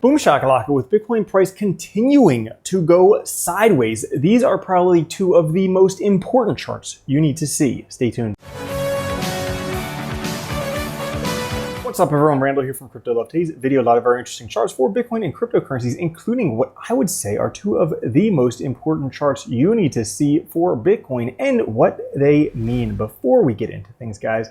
Boom shakalaka, with Bitcoin price continuing to go sideways. These are probably two of the most important charts you need to see. Stay tuned. What's up everyone, Randall here from Crypto Love. Today's video, a lot of very interesting charts for Bitcoin and cryptocurrencies, including what I would say are two of the most important charts you need to see for Bitcoin and what they mean. Before we get into things, guys,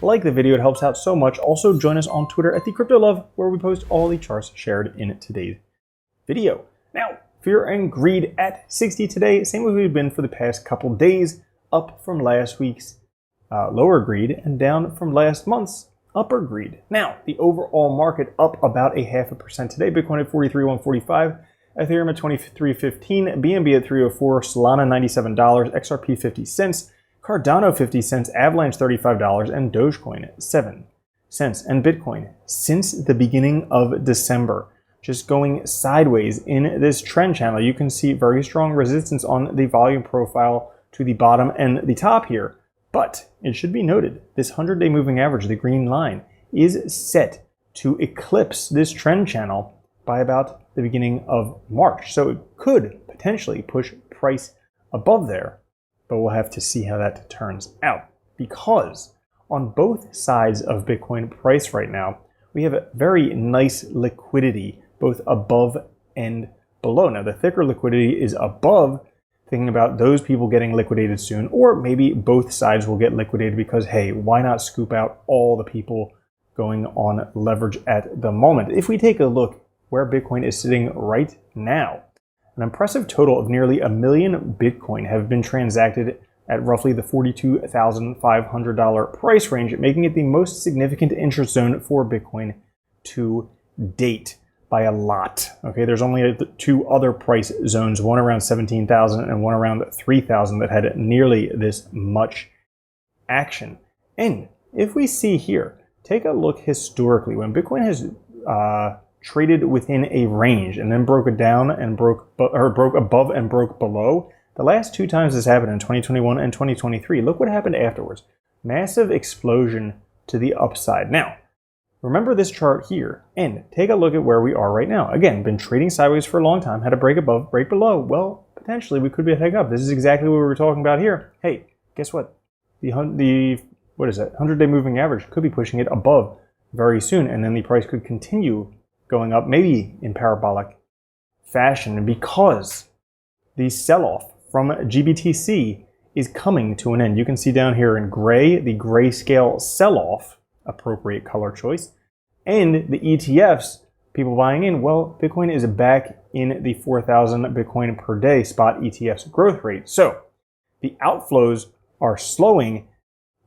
like the video, it helps out so much. Also join us on Twitter at the Crypto Love, where we post all the charts shared in today's video. Now, fear and greed at 60 today, same as we've been for the past couple days, up from last week's lower greed and down from last month's upper greed. Now, the overall market up about 0.5% today. Bitcoin at 43,145, Ethereum at 23.15, BNB at 304, Solana $97, XRP 50 cents, Cardano 50 cents, Avalanche $35, and Dogecoin 7 cents. And Bitcoin, since the beginning of December, just going sideways in this trend channel. You can see very strong resistance on the volume profile to the bottom and the top here. But it should be noted, this 100-day moving average, the green line, is set to eclipse this trend channel by about the beginning of March. So it could potentially push price above there, but we'll have to see how that turns out. Because on both sides of Bitcoin price right now, we have a very nice liquidity, both above and below. Now, the thicker liquidity is above, thinking about those people getting liquidated soon, or maybe both sides will get liquidated because, hey, why not scoop out all the people going on leverage at the moment? If we take a look where Bitcoin is sitting right now, an impressive total of nearly 1 million Bitcoin have been transacted at roughly the $42,500 price range, making it the most significant interest zone for Bitcoin to date. By a lot. Okay, there's only two other price zones, one around 17,000 and one around 3,000 that had nearly this much action. And if we see here, take a look historically, when Bitcoin has traded within a range and then broke it down and broke above and broke below, the last two times this happened in 2021 and 2023, look what happened afterwards. Massive explosion to the upside. Now, remember this chart here and take a look at where we are right now. Again, been trading sideways for a long time, had a break above, break below. Well, potentially we could be heading up. This is exactly what we were talking about here. Hey, guess what? The what is that? 100-day moving average could be pushing it above very soon, and then the price could continue going up, maybe in parabolic fashion, because the sell-off from GBTC is coming to an end. You can see down here in gray, the grayscale sell-off, appropriate color choice, and the ETFs, people buying in, well, Bitcoin is back in the 4,000 Bitcoin per day spot ETFs growth rate. So the outflows are slowing,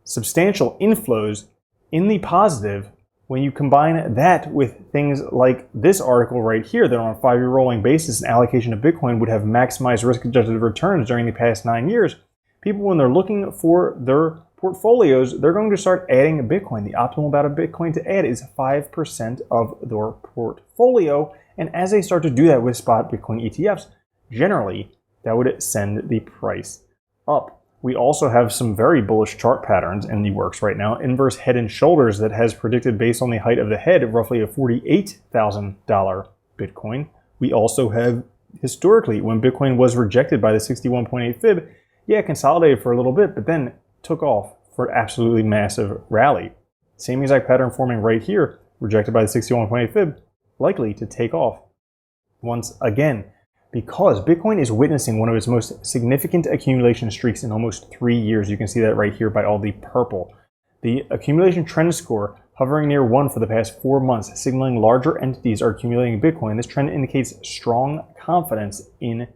substantial inflows in the positive. When you combine that with things like this article right here, that on a 5-year rolling basis, an allocation of Bitcoin would have maximized risk-adjusted returns during the past 9 years. People, when they're looking for their portfolios, they're going to start adding Bitcoin. The optimal amount of Bitcoin to add is 5% of their portfolio. And as they start to do that with spot Bitcoin ETFs, generally, that would send the price up. We also have some very bullish chart patterns in the works right now. Inverse head and shoulders that has predicted, based on the height of the head, roughly a $48,000 Bitcoin. We also have, historically, when Bitcoin was rejected by the 61.8 fib, yeah, consolidated for a little bit, but then took off for an absolutely massive rally. Same exact pattern forming right here, rejected by the 61.8 fib, likely to take off once again, because Bitcoin is witnessing one of its most significant accumulation streaks in almost 3 years. You can see that right here by all the purple. The accumulation trend score hovering near 1 for the past 4 months, signaling larger entities are accumulating Bitcoin. This trend indicates strong confidence in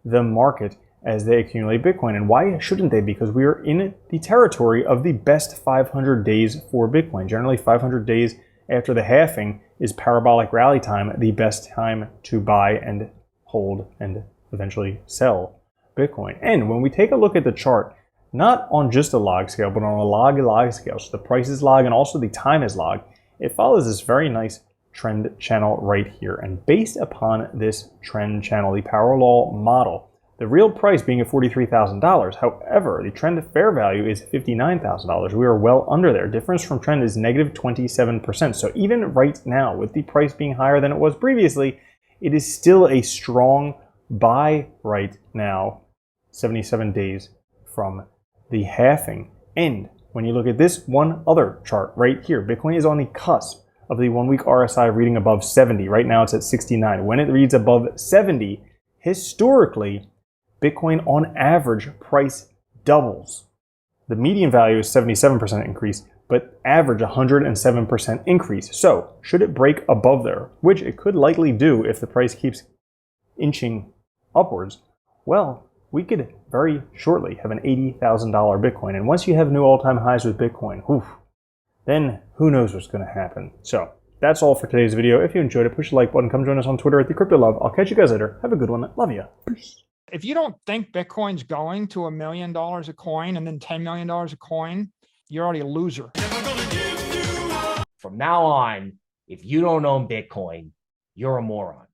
the market as they accumulate Bitcoin. And why shouldn't they? Because we are in the territory of the best 500 days for Bitcoin. Generally, 500 days after the halving is parabolic rally time, the best time to buy and hold and eventually sell Bitcoin. And when we take a look at the chart, not on just a log scale, but on a log scale, so the price is log and also the time is log, it follows this very nice trend channel right here. And based upon this trend channel, the power law model, The real price being at $43,000. However, the trend fair value is $59,000. We are well under there. Difference from trend is negative 27%. So even right now, with the price being higher than it was previously, it is still a strong buy right now, 77 days from the halving. And when you look at this one other chart right here, Bitcoin is on the cusp of the 1 week RSI reading above 70. Right now it's at 69. When it reads above 70, historically, Bitcoin on average price doubles. The median value is 77% increase, but average 107% increase. So should it break above there, which it could likely do if the price keeps inching upwards, well, we could very shortly have an $80,000 Bitcoin. And once you have new all-time highs with Bitcoin, then who knows what's going to happen. So that's all for today's video. If you enjoyed it, push the like button. Come join us on Twitter at @TheCryptoLove. I'll catch you guys later. Have a good one. Love you. Peace. If you don't think Bitcoin's going to $1 million a coin and then $10 million a coin, you're already a loser. From now on, if you don't own Bitcoin, you're a moron.